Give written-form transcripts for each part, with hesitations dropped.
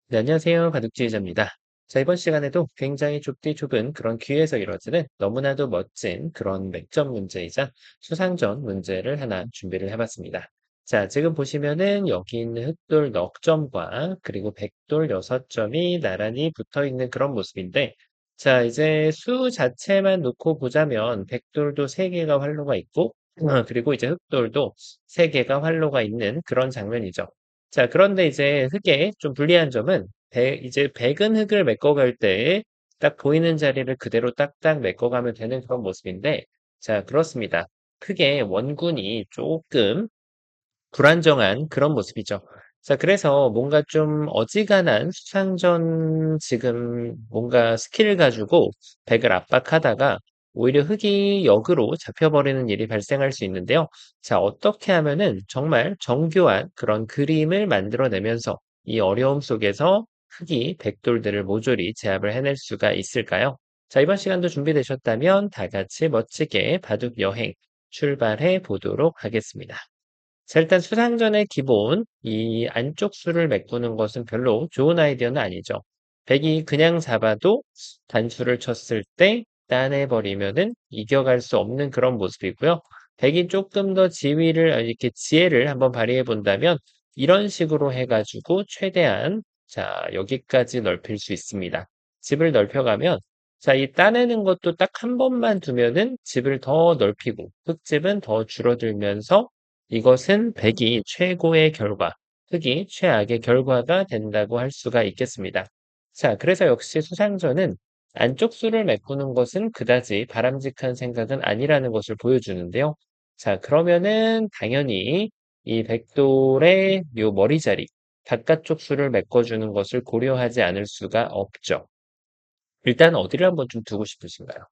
네, 안녕하세요. 바둑지휘자입니다. 자, 이번 시간에도 굉장히 좁디 좁은 그런 귀에서 이루어지는 너무나도 멋진 그런 맥점 문제이자 수상전 문제를 하나 준비를 해봤습니다. 자, 지금 보시면은 여기 있는 흑돌 넉 점과 그리고 백돌 6점이 나란히 붙어 있는 그런 모습인데, 자, 이제 수 자체만 놓고 보자면 백돌도 3개가 활로가 있고, 그리고 이제 흑돌도 3개가 활로가 있는 그런 장면이죠. 자, 그런데 이제 흙에 좀 불리한 점은 이제 백은 흙을 메꿔갈 때 딱 보이는 자리를 그대로 딱딱 메꿔가면 되는 그런 모습인데, 자, 그렇습니다. 크게 원군이 조금 불안정한 그런 모습이죠. 자, 그래서 뭔가 좀 어지간한 수상전 지금 뭔가 스킬을 가지고 백을 압박하다가 오히려 흑이 역으로 잡혀버리는 일이 발생할 수 있는데요. 자, 어떻게 하면은 정말 정교한 그런 그림을 만들어내면서 이 어려움 속에서 흑이 백돌들을 모조리 제압을 해낼 수가 있을까요? 자, 이번 시간도 준비되셨다면 다 같이 멋지게 바둑 여행 출발해 보도록 하겠습니다. 자, 일단 수상전의 기본, 이 안쪽 수를 메꾸는 것은 별로 좋은 아이디어는 아니죠. 백이 그냥 잡아도 단수를 쳤을 때 따내버리면은 이겨갈 수 없는 그런 모습이고요. 백이 조금 더 이렇게 지혜를 한번 발휘해 본다면 이런 식으로 해가지고 최대한, 자, 여기까지 넓힐 수 있습니다. 집을 넓혀가면, 자, 이 따내는 것도 딱 한 번만 두면은 집을 더 넓히고 흙집은 더 줄어들면서 이것은 백이 최고의 결과, 흑이 최악의 결과가 된다고 할 수가 있겠습니다. 자, 그래서 역시 수상전은 안쪽 수를 메꾸는 것은 그다지 바람직한 생각은 아니라는 것을 보여주는데요. 자, 그러면은 당연히 이 백돌의 요 머리 자리, 바깥쪽 수를 메꿔주는 것을 고려하지 않을 수가 없죠. 일단 어디를 한번 좀 두고 싶으신가요?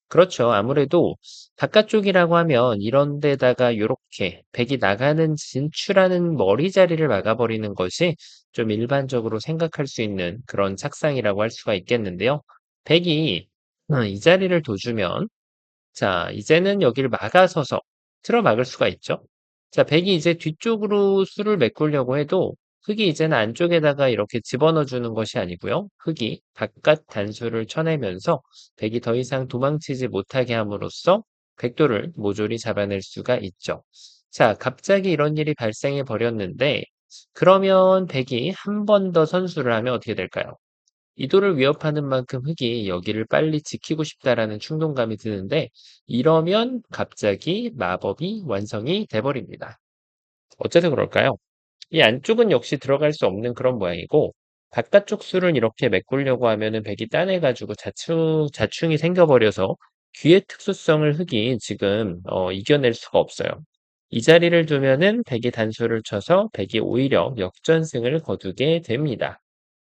그렇죠. 아무래도 바깥쪽이라고 하면 이런 데다가 요렇게 백이 나가는 진출하는 머리 자리를 막아버리는 것이 좀 일반적으로 생각할 수 있는 그런 착상이라고 할 수가 있겠는데요. 백이 이 자리를 둬주면, 자, 이제는 여기를 막아서서 틀어막을 수가 있죠. 자, 백이 이제 뒤쪽으로 수를 메꾸려고 해도 흙이 이제는 안쪽에다가 이렇게 집어넣어 주는 것이 아니고요. 흙이 바깥 단수를 쳐내면서 백이 더 이상 도망치지 못하게 함으로써 백도를 모조리 잡아낼 수가 있죠. 자, 갑자기 이런 일이 발생해 버렸는데, 그러면 백이 한 번 더 선수를 하면 어떻게 될까요? 이도를 위협하는 만큼 흑이 여기를 빨리 지키고 싶다라는 충동감이 드는데, 이러면 갑자기 마법이 완성이 돼버립니다. 어째서 그럴까요? 이 안쪽은 역시 들어갈 수 없는 그런 모양이고, 바깥쪽 수를 이렇게 메꾸려고 하면은 백이 따내가지고 자충이 생겨버려서 귀의 특수성을 흑이 지금 이겨낼 수가 없어요. 이 자리를 두면은 백이 단수를 쳐서 백이 오히려 역전승을 거두게 됩니다.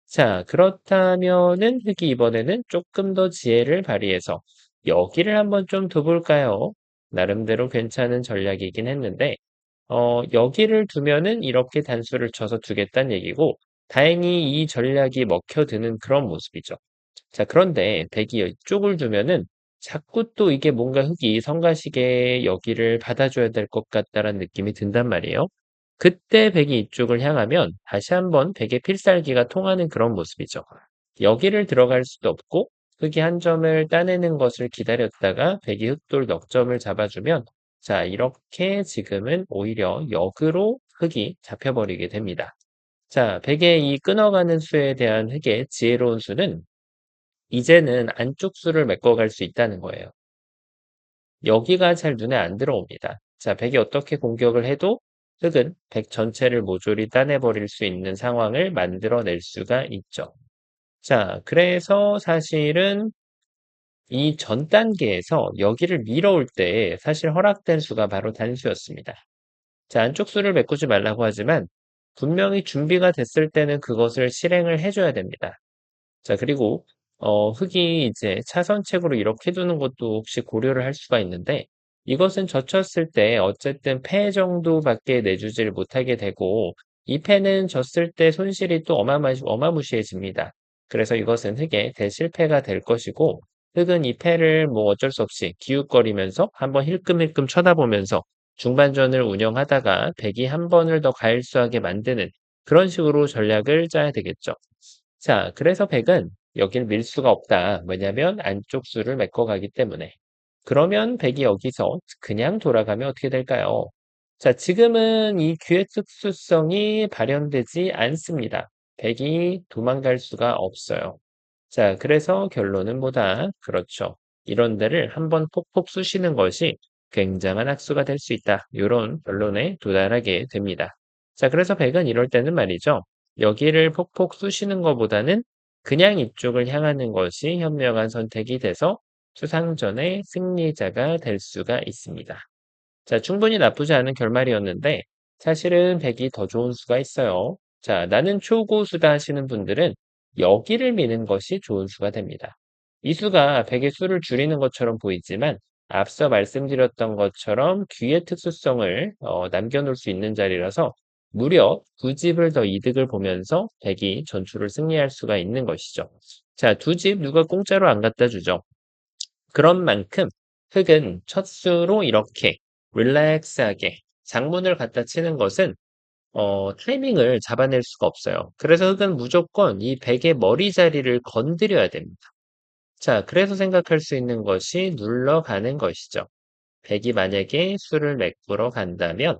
자, 그렇다면은 흑이 이번에는 조금 더 지혜를 발휘해서 여기를 한번 좀 둬볼까요? 나름대로 괜찮은 전략이긴 했는데, 여기를 두면은 이렇게 단수를 쳐서 두겠다는 얘기고, 다행히 이 전략이 먹혀드는 그런 모습이죠. 자, 그런데 백이 이쪽을 두면은 자꾸 또 이게 뭔가 흙이 성가시게 여기를 받아줘야 될 것 같다라는 느낌이 든단 말이에요. 그때 백이 이쪽을 향하면 다시 한번 백의 필살기가 통하는 그런 모습이죠. 여기를 들어갈 수도 없고 흙이 한 점을 따내는 것을 기다렸다가 백이 흑돌 넉 점을 잡아주면, 자, 이렇게 지금은 오히려 역으로 흙이 잡혀버리게 됩니다. 자, 백의 이 끊어가는 수에 대한 흙의 지혜로운 수는 이제는 안쪽 수를 메꿔갈 수 있다는 거예요. 여기가 잘 눈에 안 들어옵니다. 자, 백이 어떻게 공격을 해도 흑은 백 전체를 모조리 따내버릴 수 있는 상황을 만들어낼 수가 있죠. 자, 그래서 사실은 이 전 단계에서 여기를 밀어올 때 사실 허락된 수가 바로 단수였습니다. 자, 안쪽 수를 메꾸지 말라고 하지만 분명히 준비가 됐을 때는 그것을 실행을 해줘야 됩니다. 자, 그리고 흙이 이제 차선책으로 이렇게 두는 것도 혹시 고려를 할 수가 있는데, 이것은 젖혔을 때 어쨌든 패 정도밖에 내주지를 못하게 되고, 이 패는 졌을 때 손실이 또 어마무시해집니다. 그래서 이것은 흙의 대실패가 될 것이고, 흙은 이 패를 뭐 어쩔 수 없이 기웃거리면서 한번 힐끔힐끔 쳐다보면서 중반전을 운영하다가 백이 한 번을 더 가일수하게 만드는 그런 식으로 전략을 짜야 되겠죠. 자, 그래서 백은 여길 밀 수가 없다. 왜냐면 안쪽 수를 메꿔가기 때문에. 그러면 백이 여기서 그냥 돌아가면 어떻게 될까요? 자, 지금은 이 귀의 특수성이 발현되지 않습니다. 백이 도망갈 수가 없어요. 자, 그래서 결론은 뭐다? 그렇죠. 이런 데를 한번 폭폭 쑤시는 것이 굉장한 학수가 될 수 있다. 이런 결론에 도달하게 됩니다. 자, 그래서 백은 이럴 때는 말이죠. 여기를 폭폭 쑤시는 것보다는 그냥 이쪽을 향하는 것이 현명한 선택이 돼서 수상전의 승리자가 될 수가 있습니다. 자, 충분히 나쁘지 않은 결말이었는데 사실은 백이 더 좋은 수가 있어요. 자, 나는 초고수다 하시는 분들은 여기를 미는 것이 좋은 수가 됩니다. 이 수가 백의 수를 줄이는 것처럼 보이지만 앞서 말씀드렸던 것처럼 귀의 특수성을 남겨놓을 수 있는 자리라서 무려 두 집을 더 이득을 보면서 백이 전투를 승리할 수가 있는 것이죠. 자, 두 집 누가 공짜로 안 갖다 주죠. 그런 만큼 흙은 첫 수로 이렇게 릴렉스하게 장문을 갖다 치는 것은 타이밍을 잡아낼 수가 없어요. 그래서 흙은 무조건 이 백의 머리 자리를 건드려야 됩니다. 자, 그래서 생각할 수 있는 것이 눌러가는 것이죠. 백이 만약에 수를 메꾸러 간다면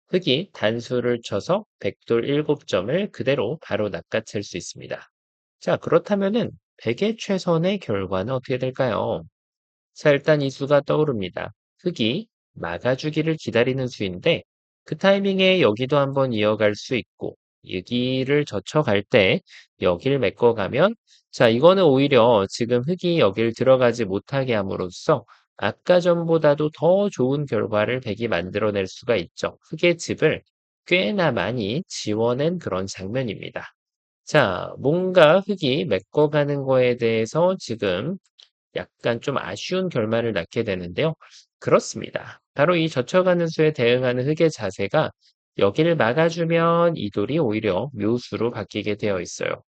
흙이 단수를 쳐서 백돌 7점을 그대로 바로 낚아챌 수 있습니다. 자, 그렇다면은 백의 최선의 결과는 어떻게 될까요? 자, 일단 이 수가 떠오릅니다. 흙이 막아주기를 기다리는 수인데 그 타이밍에 여기도 한번 이어갈 수 있고 여기를 젖혀갈 때 여기를 메꿔가면 자, 이거는 오히려 지금 흙이 여기를 들어가지 못하게 함으로써 아까 전보다도 더 좋은 결과를 백이 만들어낼 수가 있죠. 흙의 집을 꽤나 많이 지워낸 그런 장면입니다. 자, 뭔가 흙이 메꿔가는 거에 대해서 지금 약간 좀 아쉬운 결말을 낳게 되는데요. 그렇습니다. 바로 이 젖혀가는 수에 대응하는 흙의 자세가 여기를 막아주면 이 돌이 오히려 묘수로 바뀌게 되어 있어요.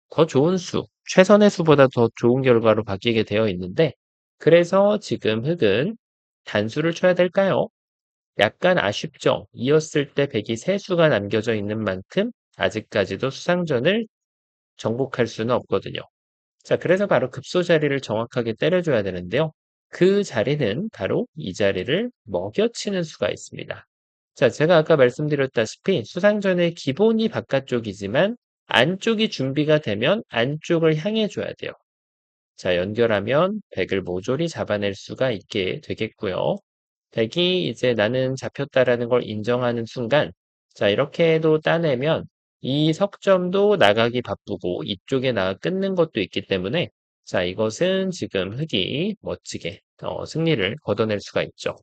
더 좋은 수, 최선의 수보다 더 좋은 결과로 바뀌게 되어 있는데, 그래서 지금 흙은 단수를 쳐야 될까요? 약간 아쉽죠. 이었을 때 백이 세 수가 남겨져 있는 만큼 아직까지도 수상전을 정복할 수는 없거든요. 자, 그래서 바로 급소 자리를 정확하게 때려줘야 되는데요. 그 자리는 바로 이 자리를 먹여치는 수가 있습니다. 자, 제가 아까 말씀드렸다시피 수상전의 기본이 바깥쪽이지만 안쪽이 준비가 되면 안쪽을 향해 줘야 돼요. 자, 연결하면 백을 모조리 잡아낼 수가 있게 되겠고요. 백이 이제 나는 잡혔다라는 걸 인정하는 순간, 자, 이렇게 해도 따내면 이 석점도 나가기 바쁘고 이쪽에 나가 끊는 것도 있기 때문에, 자, 이것은 지금 흙이 멋지게 승리를 거둬낼 수가 있죠.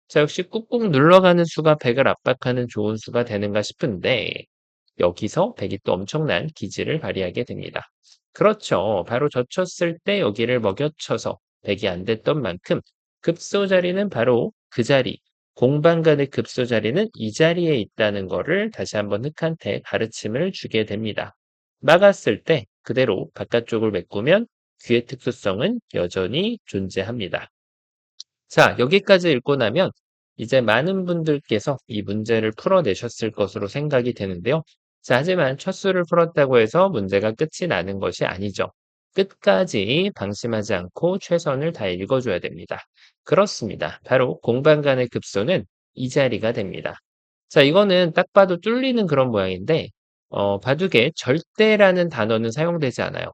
자, 역시 꾹꾹 눌러가는 수가 백을 압박하는 좋은 수가 되는가 싶은데, 여기서 백이 또 엄청난 기질을 발휘하게 됩니다. 그렇죠. 바로 젖혔을 때 여기를 먹여쳐서 백이 안 됐던 만큼 급소 자리는 바로 그 자리, 공방 간의 급소 자리는 이 자리에 있다는 것을 다시 한번 흙한테 가르침을 주게 됩니다. 막았을 때 그대로 바깥쪽을 메꾸면 귀의 특수성은 여전히 존재합니다. 자, 여기까지 읽고 나면 이제 많은 분들께서 이 문제를 풀어내셨을 것으로 생각이 되는데요. 자, 하지만 첫 수를 풀었다고 해서 문제가 끝이 나는 것이 아니죠. 끝까지 방심하지 않고 최선을 다해 읽어줘야 됩니다. 그렇습니다. 바로 공방 간의 급소는 이 자리가 됩니다. 자, 이거는 딱 봐도 뚫리는 그런 모양인데, 바둑에 절대라는 단어는 사용되지 않아요.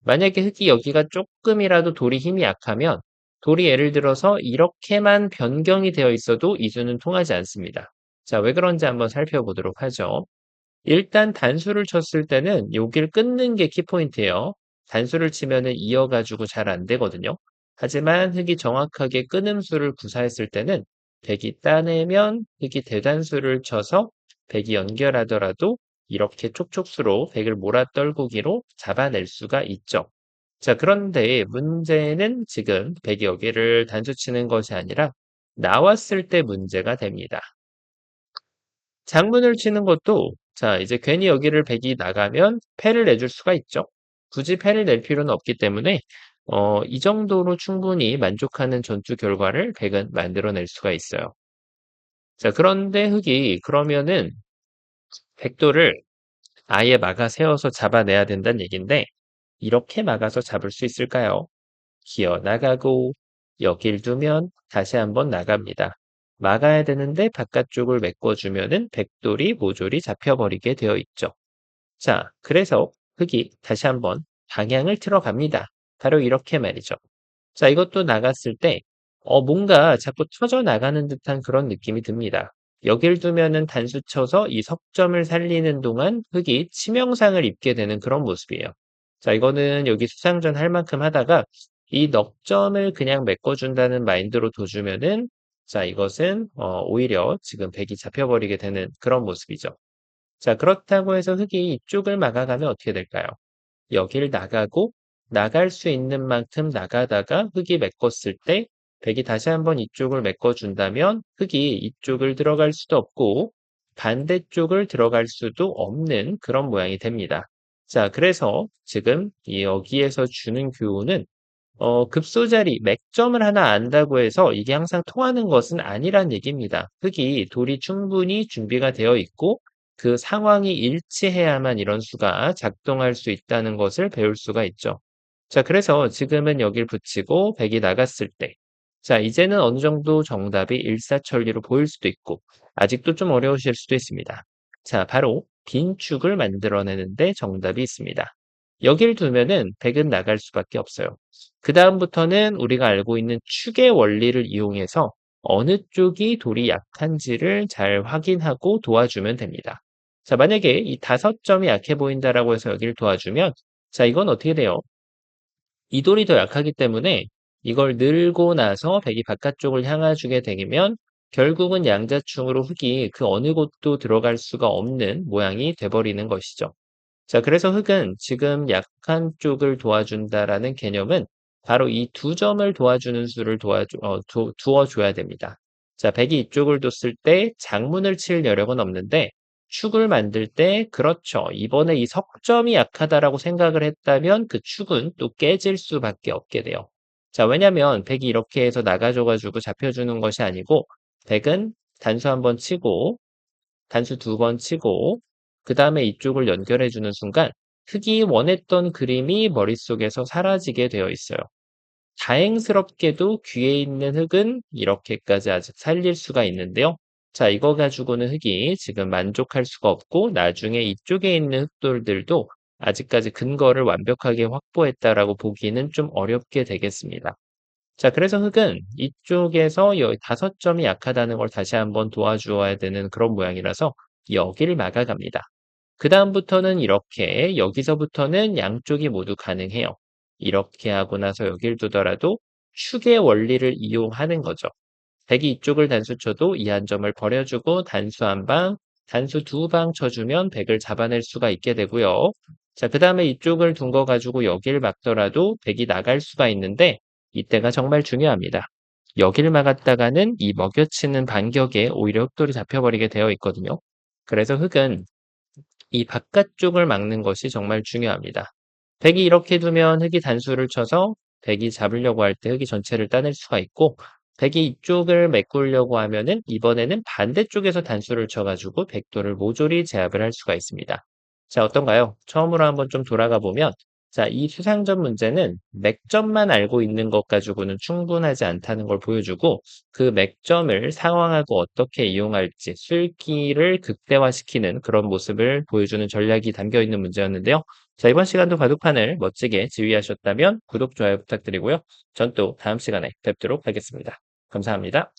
만약에 흙이 여기가 조금이라도 돌이 힘이 약하면 돌이 예를 들어서 이렇게만 변경이 되어 있어도 이 수는 통하지 않습니다. 자, 왜 그런지 한번 살펴보도록 하죠. 일단 단수를 쳤을 때는 여기를 끊는 게 키포인트예요. 단수를 치면은 이어가지고 잘 안 되거든요. 하지만 흙이 정확하게 끊음수를 구사했을 때는 백이 따내면 흙이 대단수를 쳐서 백이 연결하더라도 이렇게 촉촉수로 백을 몰아떨구기로 잡아낼 수가 있죠. 자, 그런데 문제는 지금 백이 여기를 단수 치는 것이 아니라 나왔을 때 문제가 됩니다. 장문을 치는 것도 자, 이제 괜히 여기를 백이 나가면 패를 내줄 수가 있죠. 굳이 패를 낼 필요는 없기 때문에 이 정도로 충분히 만족하는 전투 결과를 백은 만들어낼 수가 있어요. 자, 그런데 흙이 그러면은 백도를 아예 막아 세워서 잡아내야 된다는 얘긴데 이렇게 막아서 잡을 수 있을까요? 기어 나가고 여길 두면 다시 한번 나갑니다. 막아야 되는데 바깥쪽을 메꿔주면은 백돌이 모조리 잡혀버리게 되어 있죠. 자, 그래서 흙이 다시 한번 방향을 틀어갑니다. 바로 이렇게 말이죠. 자, 이것도 나갔을 때, 뭔가 자꾸 터져 나가는 듯한 그런 느낌이 듭니다. 여길 두면은 단수 쳐서 이 석점을 살리는 동안 흙이 치명상을 입게 되는 그런 모습이에요. 자, 이거는 여기 수상전 할 만큼 하다가 이 넉점을 그냥 메꿔준다는 마인드로 둬주면은 자, 이것은 오히려 지금 백이 잡혀버리게 되는 그런 모습이죠. 자, 그렇다고 해서 흙이 이쪽을 막아가면 어떻게 될까요? 여길 나가고 나갈 수 있는 만큼 나가다가 흙이 메꿨을 때 백이 다시 한번 이쪽을 메꿔준다면 흙이 이쪽을 들어갈 수도 없고 반대쪽을 들어갈 수도 없는 그런 모양이 됩니다. 자, 그래서 지금 여기에서 주는 교훈은 급소자리, 맥점을 하나 안다고 해서 이게 항상 통하는 것은 아니란 얘기입니다. 흙이 돌이 충분히 준비가 되어 있고 그 상황이 일치해야만 이런 수가 작동할 수 있다는 것을 배울 수가 있죠. 자, 그래서 지금은 여길 붙이고 백이 나갔을 때, 자, 이제는 어느 정도 정답이 일사천리로 보일 수도 있고, 아직도 좀 어려우실 수도 있습니다. 자, 바로 빈 축을 만들어내는데 정답이 있습니다. 여길 두면은 백은 나갈 수밖에 없어요. 그 다음부터는 우리가 알고 있는 축의 원리를 이용해서 어느 쪽이 돌이 약한지를 잘 확인하고 도와주면 됩니다. 자, 만약에 이 5점이 약해 보인다라고 해서 여기를 도와주면, 자, 이건 어떻게 돼요? 이 돌이 더 약하기 때문에 이걸 늘고 나서 백이 바깥쪽을 향해주게 되면 결국은 양자충으로 흙이 그 어느 곳도 들어갈 수가 없는 모양이 돼버리는 것이죠. 자, 그래서 흙은 지금 약한 쪽을 도와준다라는 개념은 바로 이 2점을 도와주는 수를 두어줘야 됩니다. 자, 백이 이쪽을 뒀을 때 장문을 칠 여력은 없는데 축을 만들 때 그렇죠. 이번에 이 석점이 약하다라고 생각을 했다면 그 축은 또 깨질 수밖에 없게 돼요. 자, 왜냐면 백이 이렇게 해서 나가줘가지고 잡혀주는 것이 아니고 백은 단수 한번 치고 단수 2번 치고 그 다음에 이쪽을 연결해주는 순간 흙이 원했던 그림이 머릿속에서 사라지게 되어 있어요. 다행스럽게도 귀에 있는 흙은 이렇게까지 아직 살릴 수가 있는데요. 자, 이거 가지고는 흙이 지금 만족할 수가 없고 나중에 이쪽에 있는 흙돌들도 아직까지 근거를 완벽하게 확보했다라고 보기는 좀 어렵게 되겠습니다. 자, 그래서 흙은 이쪽에서 5점이 약하다는 걸 다시 한번 도와주어야 되는 그런 모양이라서 여기를 막아갑니다. 그 다음부터는 이렇게, 여기서부터는 양쪽이 모두 가능해요. 이렇게 하고 나서 여길 두더라도 축의 원리를 이용하는 거죠. 백이 이쪽을 단수 쳐도 이 한 점을 버려주고 단수 한 방, 단수 2방 쳐주면 백을 잡아낼 수가 있게 되고요. 자, 그 다음에 이쪽을 둔 거 가지고 여길 막더라도 백이 나갈 수가 있는데 이때가 정말 중요합니다. 여길 막았다가는 이 먹여치는 반격에 오히려 흑돌이 잡혀버리게 되어 있거든요. 그래서 흑은 이 바깥쪽을 막는 것이 정말 중요합니다. 백이 이렇게 두면 흑이 단수를 쳐서 백이 잡으려고 할 때 흑이 전체를 따낼 수가 있고 백이 이쪽을 메꾸려고 하면은 이번에는 반대쪽에서 단수를 쳐가지고 백도를 모조리 제압을 할 수가 있습니다. 자, 어떤가요? 처음으로 한번 좀 돌아가 보면 자, 이 수상전 문제는 맥점만 알고 있는 것 가지고는 충분하지 않다는 걸 보여주고 그 맥점을 상황하고 어떻게 이용할지 술기를 극대화시키는 그런 모습을 보여주는 전략이 담겨 있는 문제였는데요. 자, 이번 시간도 바둑판을 멋지게 지휘하셨다면 구독, 좋아요 부탁드리고요. 전 또 다음 시간에 뵙도록 하겠습니다. 감사합니다.